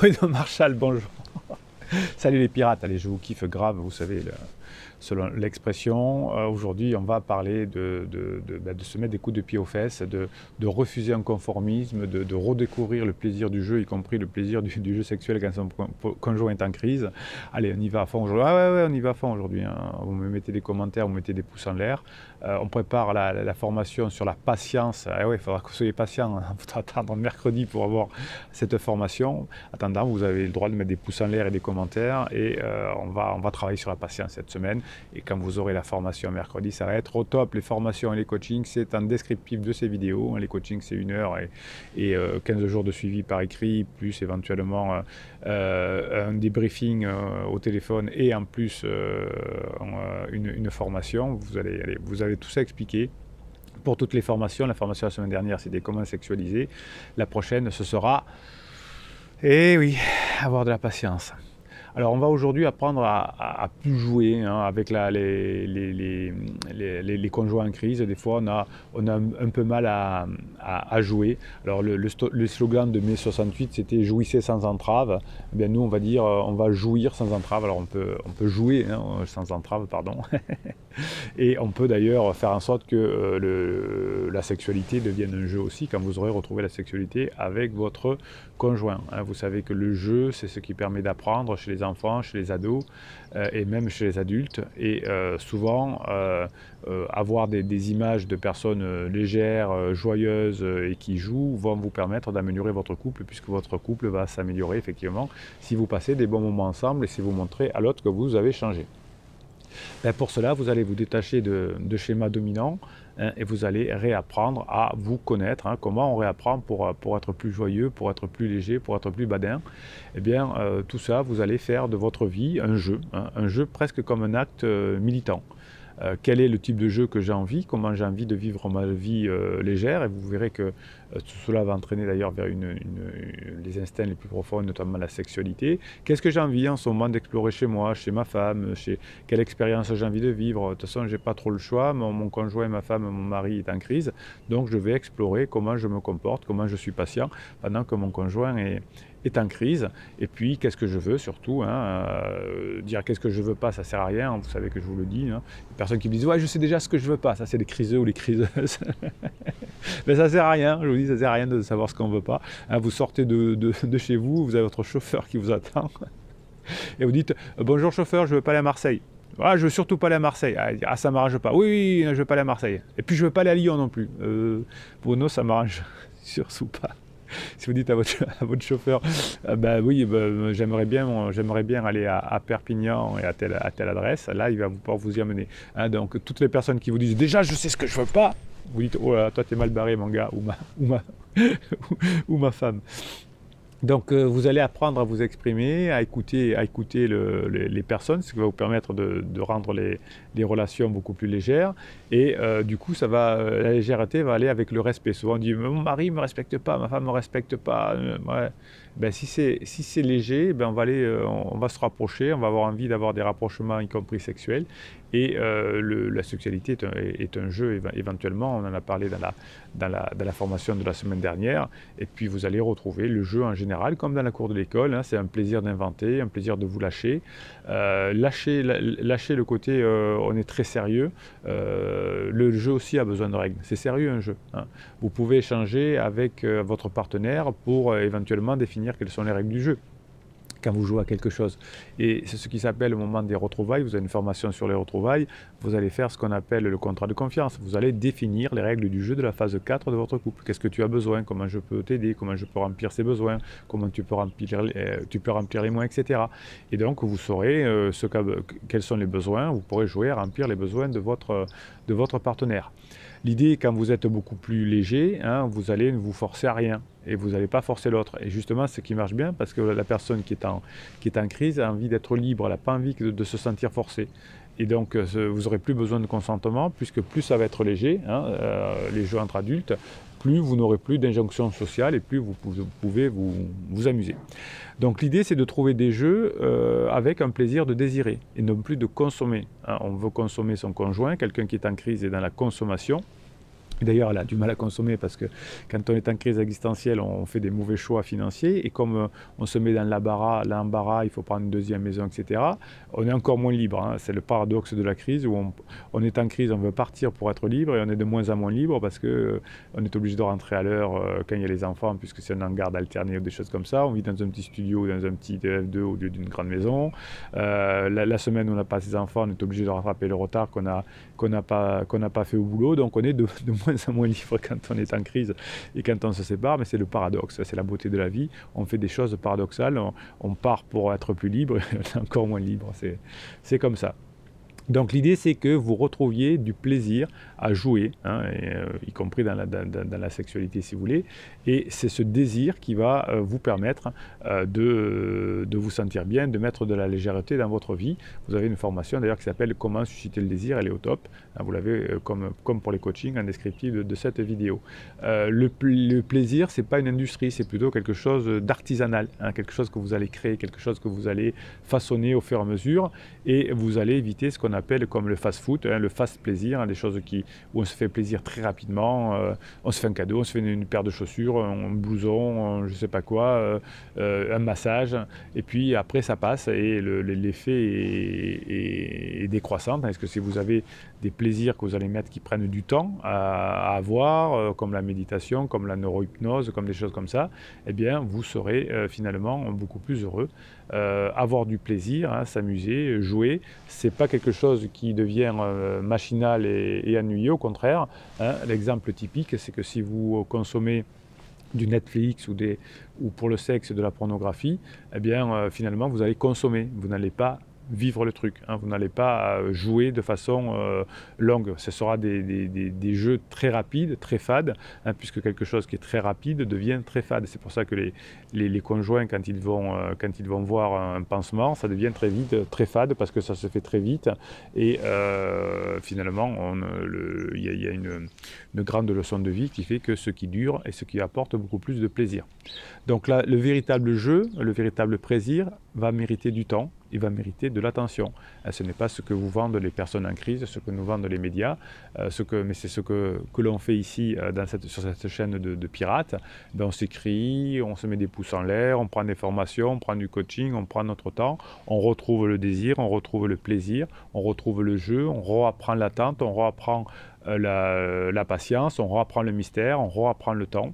Bruno Marchal, bonjour. Salut les pirates, allez, je vous kiffe grave, vous savez, selon l'expression. Aujourd'hui, on va parler de se mettre des coups de pied aux fesses, de refuser un conformisme, de redécouvrir le plaisir du jeu, y compris le plaisir du jeu sexuel quand son conjoint est en crise. Allez, on y va à fond aujourd'hui. Ah ouais, on y va à fond aujourd'hui. Hein. Vous me mettez des commentaires, vous mettez des pouces en l'air. On prépare la formation sur la patience. Ah ouais, il faudra que vous soyez patient. Il faudra attendre mercredi pour avoir cette formation. Attendant, vous avez le droit de mettre des pouces en l'air et des commentaires. Et on va travailler sur la patience cette semaine. Et quand vous aurez la formation mercredi, ça va être au top. Les formations et les coachings, c'est en descriptif de ces vidéos. Les coachings, c'est 1 heure et 15 jours de suivi par écrit, plus éventuellement un débriefing au téléphone et en plus une formation. Vous avez tout ça expliqué. Pour toutes les formations, la formation la semaine dernière, c'était comment sexualiser. La prochaine, ce sera, eh oui, avoir de la patience. Alors on va aujourd'hui apprendre à plus jouer avec les conjoints en crise. Des fois on a un peu mal à jouer. Alors le slogan de mai 68 c'était jouissez sans entrave. Eh bien nous on va dire on va jouir sans entrave. Alors on peut jouer sans entrave, pardon. Et on peut d'ailleurs faire en sorte que la sexualité devienne un jeu aussi quand vous aurez retrouvé la sexualité avec votre conjoint. Vous savez que le jeu c'est ce qui permet d'apprendre chez les enfants, chez les ados et même chez les adultes. Et souvent, avoir des images de personnes légères, joyeuses et qui jouent vont vous permettre d'améliorer votre couple, puisque votre couple va s'améliorer effectivement si vous passez des bons moments ensemble et si vous montrez à l'autre que vous avez changé. Pour cela, vous allez vous détacher de schémas dominants et vous allez réapprendre à vous connaître. Comment on réapprend pour être plus joyeux, pour être plus léger, pour être plus badin. Eh bien, tout ça, vous allez faire de votre vie un jeu presque comme un acte militant. Quel est le type de jeu que j'ai envie, comment j'ai envie de vivre ma vie légère, et vous verrez que tout cela va entraîner d'ailleurs vers les instincts les plus profonds, notamment la sexualité. Qu'est-ce que j'ai envie en ce moment d'explorer chez moi, chez ma femme, quelle expérience j'ai envie de vivre. De toute façon, j'ai pas trop le choix, mon conjoint, ma femme, mon mari est en crise, donc je vais explorer comment je me comporte, comment je suis patient pendant que mon conjoint est en crise. Et puis qu'est-ce que je veux surtout, dire qu'est-ce que je veux pas, ça sert à rien, vous savez que je vous le dis. Les personnes qui me disent ouais je sais déjà ce que je veux pas, ça c'est les criseux ou les criseuses. Mais ça sert à rien, je vous dis, ça sert à rien de savoir ce qu'on veut pas. Vous sortez de chez vous, vous avez votre chauffeur qui vous attend et vous dites bonjour chauffeur, je veux pas aller à Marseille. Ah, je veux surtout pas aller à Marseille. Ah, ça m'arrange pas. Oui, je veux pas aller à Marseille. Et puis je veux pas aller à Lyon non plus. Bruno, ça m'arrange surtout pas. Si vous dites à votre chauffeur, oui, j'aimerais bien aller à Perpignan et à telle adresse, là il va pouvoir vous y amener. Donc toutes les personnes qui vous disent déjà je sais ce que je veux pas, vous dites oh là, toi t'es mal barré mon gars ou ma femme. Donc vous allez apprendre à vous exprimer, à écouter les personnes, ce qui va vous permettre de rendre les relations beaucoup plus légères. Et du coup, la légèreté va aller avec le respect. Souvent on dit mon mari ne me respecte pas, ma femme ne me respecte pas. Ouais. Si c'est léger, on va se rapprocher, on va avoir envie d'avoir des rapprochements, y compris sexuels. Et la sexualité est un jeu, éventuellement, on en a parlé dans la formation de la semaine dernière. Et puis vous allez retrouver le jeu en général, comme dans la cour de l'école. C'est un plaisir d'inventer, un plaisir de vous lâcher. Lâcher le côté on est très sérieux. Le jeu aussi a besoin de règles. C'est sérieux un jeu. Vous pouvez échanger avec votre partenaire pour éventuellement définir quelles sont les règles du jeu quand vous jouez à quelque chose. Et c'est ce qui s'appelle le moment des retrouvailles. Vous avez une formation sur les retrouvailles. Vous allez faire ce qu'on appelle le contrat de confiance. Vous allez définir les règles du jeu de la phase 4 de votre couple. Qu'est-ce que tu as besoin? Comment je peux t'aider? Comment je peux remplir ses besoins? Comment tu peux remplir les moins, etc. Et donc, vous saurez quels sont les besoins. Vous pourrez jouer à remplir les besoins de votre partenaire. L'idée, quand vous êtes beaucoup plus léger, vous allez ne vous forcer à rien et vous n'allez pas forcer l'autre. Et justement, ce qui marche bien, parce que la personne qui est en crise a envie d'être libre, elle n'a pas envie de se sentir forcée. Et donc, vous n'aurez plus besoin de consentement, puisque plus ça va être léger, les jeux entre adultes, plus vous n'aurez plus d'injonction sociale et plus vous pouvez vous amuser. Donc l'idée, c'est de trouver des jeux avec un plaisir de désirer et non plus de consommer. On veut consommer son conjoint, quelqu'un qui est en crise est dans la consommation. D'ailleurs, elle a du mal à consommer parce que quand on est en crise existentielle, on fait des mauvais choix financiers et comme on se met dans l'embarras, il faut prendre une deuxième maison, etc., on est encore moins libre. Hein. C'est le paradoxe de la crise où on est en crise, on veut partir pour être libre et on est de moins en moins libre parce que on est obligé de rentrer à l'heure quand il y a les enfants, puisque c'est en garde alternée ou des choses comme ça. On vit dans un petit studio ou dans un petit F2 au lieu d'une grande maison. La semaine où on n'a pas ses enfants, on est obligé de rattraper le retard qu'on n'a pas fait au boulot. Donc on est de moins en moins libre quand on est en crise et quand on se sépare, mais c'est le paradoxe, c'est la beauté de la vie. On fait des choses paradoxales, on part pour être plus libre et on est encore moins libre, c'est comme ça. Donc l'idée c'est que vous retrouviez du plaisir à jouer, hein, y compris dans la sexualité si vous voulez, et c'est ce désir qui va vous permettre de vous sentir bien, de mettre de la légèreté dans votre vie. Vous avez une formation d'ailleurs qui s'appelle Comment susciter le désir, elle est au top, hein, vous l'avez comme pour les coachings en descriptif de cette vidéo. Le plaisir c'est pas une industrie, c'est plutôt quelque chose d'artisanal, hein, quelque chose que vous allez créer, quelque chose que vous allez façonner au fur et à mesure, et vous allez éviter ce qu'on appelle comme le fast-food, hein, le fast-plaisir, hein, des choses où on se fait plaisir très rapidement, on se fait un cadeau, on se fait une paire de chaussures, un blouson, je ne sais pas quoi, un massage, et puis après ça passe et l'effet est décroissant, parce que si vous avez des plaisirs que vous allez mettre qui prennent du temps à avoir, comme la méditation, comme la neurohypnose, comme des choses comme ça, eh bien vous serez finalement beaucoup plus heureux. Avoir du plaisir, hein, s'amuser, jouer, c'est pas quelque chose qui devient machinal et ennuyeux, au contraire. Hein. L'exemple typique, c'est que si vous consommez du Netflix ou pour le sexe de la pornographie, eh bien finalement vous allez consommer, vous n'allez pas vivre le truc, hein. Vous n'allez pas jouer de façon longue, ce sera des jeux très rapides, très fades, hein, puisque quelque chose qui est très rapide devient très fade. C'est pour ça que les conjoints, quand ils vont voir un pansement, ça devient très vite très fade, parce que ça se fait très vite, et finalement il y a une grande leçon de vie qui fait que ce qui dure et ce qui apporte beaucoup plus de plaisir. Donc là, le véritable jeu, le véritable plaisir va mériter du temps, il va mériter de l'attention. Ce n'est pas ce que vous vendent les personnes en crise, ce que nous vendent les médias, mais c'est ce que l'on fait ici sur cette chaîne de pirates. Ben, on s'écrit, on se met des pouces en l'air, on prend des formations, on prend du coaching, on prend notre temps, on retrouve le désir, on retrouve le plaisir, on retrouve le jeu, on reapprend l'attente, on reapprend la patience, on reapprend le mystère, on reapprend le temps.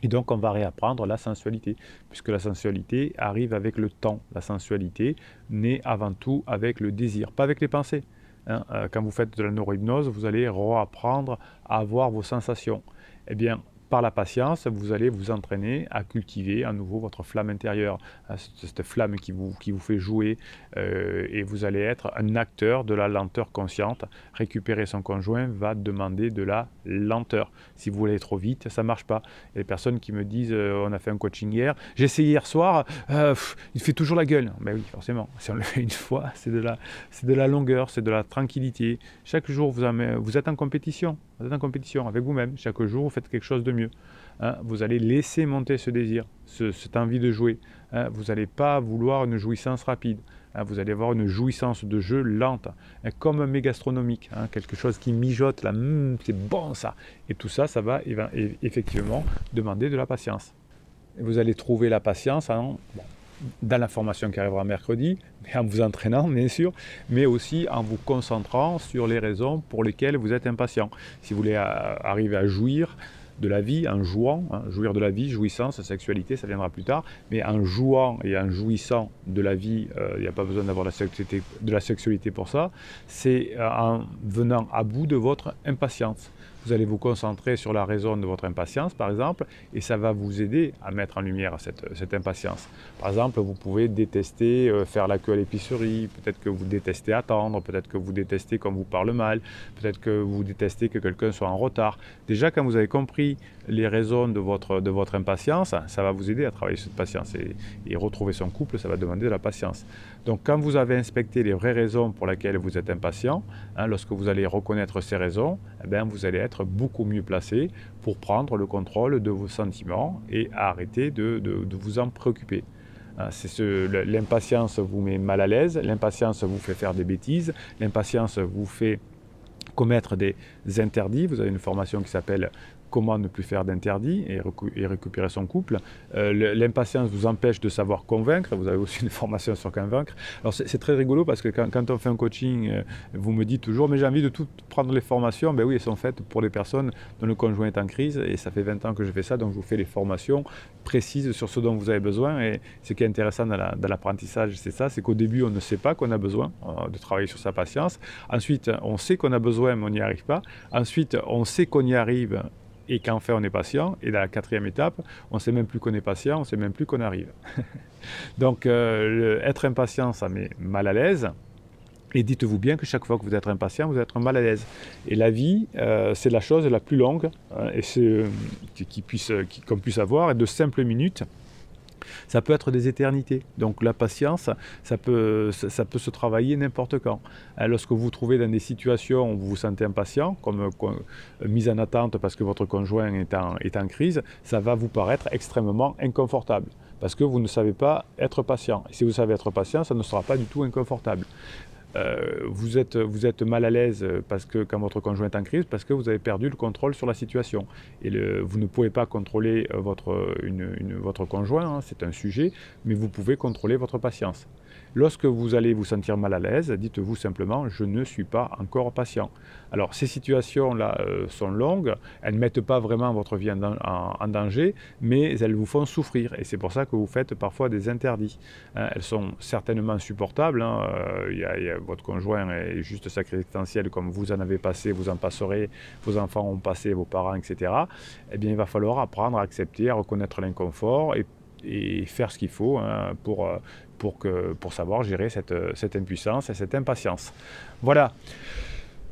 Et donc on va réapprendre la sensualité, puisque la sensualité arrive avec le temps. La sensualité naît avant tout avec le désir, pas avec les pensées. Hein. Quand vous faites de la neurohypnose, vous allez réapprendre à avoir vos sensations. Eh bien, par la patience, vous allez vous entraîner à cultiver à nouveau votre flamme intérieure, cette flamme qui vous fait jouer, et vous allez être un acteur de la lenteur consciente. Récupérer son conjoint va demander de la lenteur. Si vous voulez trop vite, ça ne marche pas. Il y a des personnes qui me disent, on a fait un coaching hier, j'ai essayé hier soir, il fait toujours la gueule. Ben oui, forcément, si on le fait une fois, c'est de la longueur, c'est de la tranquillité. Chaque jour, vous êtes en compétition. Vous êtes en compétition avec vous-même. Chaque jour, vous faites quelque chose de mieux. Hein, vous allez laisser monter ce désir, cette envie de jouer. Hein, vous n'allez pas vouloir une jouissance rapide. Hein, vous allez avoir une jouissance de jeu lente, hein, comme un mets gastronomique, hein, quelque chose qui mijote, là, c'est bon ça. Et tout ça, ça va effectivement demander de la patience. Et vous allez trouver la patience dans la formation qui arrivera mercredi, mais en vous entraînant bien sûr, mais aussi en vous concentrant sur les raisons pour lesquelles vous êtes impatient. Si vous voulez arriver à jouir de la vie en jouant, hein, jouir de la vie, jouissance, sexualité, ça viendra plus tard, mais en jouant et en jouissant de la vie, il n'y a pas besoin d'avoir de la sexualité pour ça, c'est en venant à bout de votre impatience. Vous allez vous concentrer sur la raison de votre impatience, par exemple, et ça va vous aider à mettre en lumière cette impatience. Par exemple, vous pouvez détester faire la queue à l'épicerie, peut-être que vous détestez attendre, peut-être que vous détestez qu'on vous parle mal, peut-être que vous détestez que quelqu'un soit en retard. Déjà, quand vous avez compris les raisons de votre impatience, ça va vous aider à travailler cette patience. Et retrouver son couple, ça va demander de la patience. Donc, quand vous avez inspecté les vraies raisons pour lesquelles vous êtes impatient, hein, lorsque vous allez reconnaître ces raisons, eh bien, vous allez être beaucoup mieux placé pour prendre le contrôle de vos sentiments et arrêter de vous en préoccuper. L'impatience vous met mal à l'aise, l'impatience vous fait faire des bêtises, l'impatience vous fait commettre des interdits. Vous avez une formation qui s'appelle comment ne plus faire d'interdits et récupérer son couple. L'impatience vous empêche de savoir convaincre. Vous avez aussi une formation sur convaincre. Alors c'est très rigolo parce que quand on fait un coaching, vous me dites toujours, mais j'ai envie de tout prendre les formations. Ben oui, elles sont faites pour les personnes dont le conjoint est en crise et ça fait 20 ans que je fais ça, donc je vous fais les formations précises sur ce dont vous avez besoin. Et ce qui est intéressant dans l'apprentissage, c'est ça, c'est qu'au début, on ne sait pas qu'on a besoin de travailler sur sa patience. Ensuite, on sait qu'on a besoin, mais on n'y arrive pas. Ensuite, on sait qu'on y arrive et qu'enfin on est patient. Et dans la 4e étape, on ne sait même plus qu'on est patient, on ne sait même plus qu'on arrive. Donc, être impatient, ça met mal à l'aise. Et dites-vous bien que chaque fois que vous êtes impatient, vous êtes mal à l'aise. Et la vie, c'est la chose la plus longue et qu'on puisse avoir, et de simples minutes. Ça peut être des éternités. Donc la patience, ça peut se travailler n'importe quand. Lorsque vous vous trouvez dans des situations où vous vous sentez impatient, comme mise en attente parce que votre conjoint est en crise, ça va vous paraître extrêmement inconfortable. Parce que vous ne savez pas être patient. Et si vous savez être patient, ça ne sera pas du tout inconfortable. Vous êtes mal à l'aise parce que quand votre conjoint est en crise, parce que vous avez perdu le contrôle sur la situation. Et vous ne pouvez pas contrôler votre conjoint, hein, c'est un sujet, mais vous pouvez contrôler votre patience. Lorsque vous allez vous sentir mal à l'aise, dites-vous simplement « je ne suis pas encore patient ». Alors ces situations-là sont longues, elles ne mettent pas vraiment votre vie en danger, mais elles vous font souffrir. Et c'est pour ça que vous faites parfois des interdits. Elles sont certainement supportables, hein. Votre conjoint est juste sacré existentiel, comme vous en avez passé, vous en passerez, vos enfants ont passé, vos parents, etc. Eh bien il va falloir apprendre à accepter, à reconnaître l'inconfort et faire ce qu'il faut, hein, pour savoir gérer cette impuissance et cette impatience. Voilà.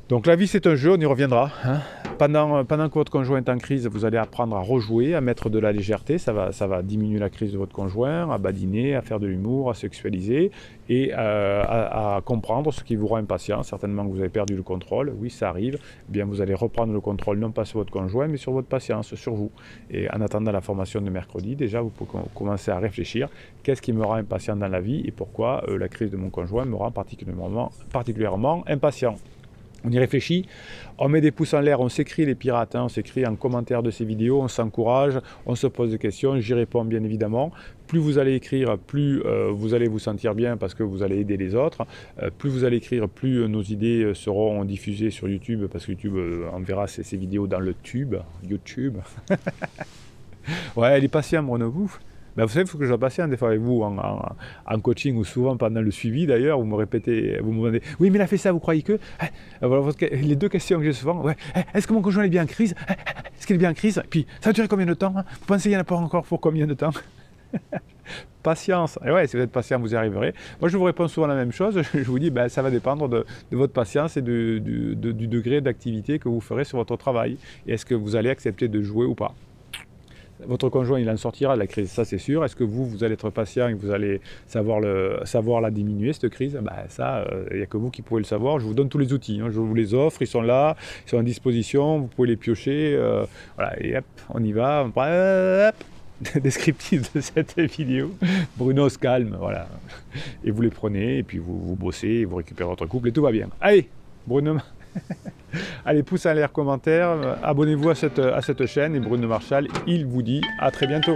Donc la vie c'est un jeu, on y reviendra. Hein. Pendant que votre conjoint est en crise, vous allez apprendre à rejouer, à mettre de la légèreté, ça va diminuer la crise de votre conjoint, à badiner, à faire de l'humour, à sexualiser et à comprendre ce qui vous rend impatient. Certainement que vous avez perdu le contrôle, oui ça arrive, eh bien vous allez reprendre le contrôle non pas sur votre conjoint mais sur votre patience, sur vous. Et en attendant la formation de mercredi, déjà vous pouvez commencer à réfléchir, qu'est-ce qui me rend impatient dans la vie et pourquoi la crise de mon conjoint me rend particulièrement impatient. On y réfléchit, on met des pouces en l'air, on s'écrit les pirates, hein, on s'écrit en commentaire de ces vidéos, on s'encourage, on se pose des questions, j'y réponds bien évidemment. Plus vous allez écrire, plus vous allez vous sentir bien parce que vous allez aider les autres. Plus vous allez écrire, plus nos idées seront diffusées sur YouTube parce que YouTube enverra ces vidéos dans le tube, YouTube. Ouais, elle est patiente, Bruno, vous. Ben, vous savez, il faut que je sois patient des fois avec vous en coaching ou souvent pendant le suivi d'ailleurs, vous me répétez, vous me demandez « Oui, mais il a fait ça, vous croyez que voilà, les deux questions que j'ai souvent, ouais, est-ce que mon conjoint est bien en crise? Est-ce qu'il est bien en crise? Et puis, ça va durer combien de temps? Vous pensez qu'il n'y en a pas encore pour combien de temps? Patience. Et ouais, si vous êtes patient, vous y arriverez. Moi, je vous réponds souvent la même chose. Je vous dis, ben, ça va dépendre de votre patience et du degré d'activité que vous ferez sur votre travail. Et est-ce que vous allez accepter de jouer ou pas? Votre conjoint, il en sortira de la crise, ça c'est sûr. Est-ce que vous allez être patient et vous allez savoir la diminuer, cette crise? Ben, ça, il n'y a que vous qui pouvez le savoir. Je vous donne tous les outils, hein. Je vous les offre, ils sont là, ils sont à disposition, vous pouvez les piocher. Voilà, et hop, on y va. Hop, descriptif de cette vidéo. Bruno se calme, voilà. Et vous les prenez, et puis vous bossez, vous récupérez votre couple, et tout va bien. Allez, Bruno... Allez, pouce en l'air, commentaire, abonnez-vous à cette chaîne et Bruno Marchal, il vous dit à très bientôt.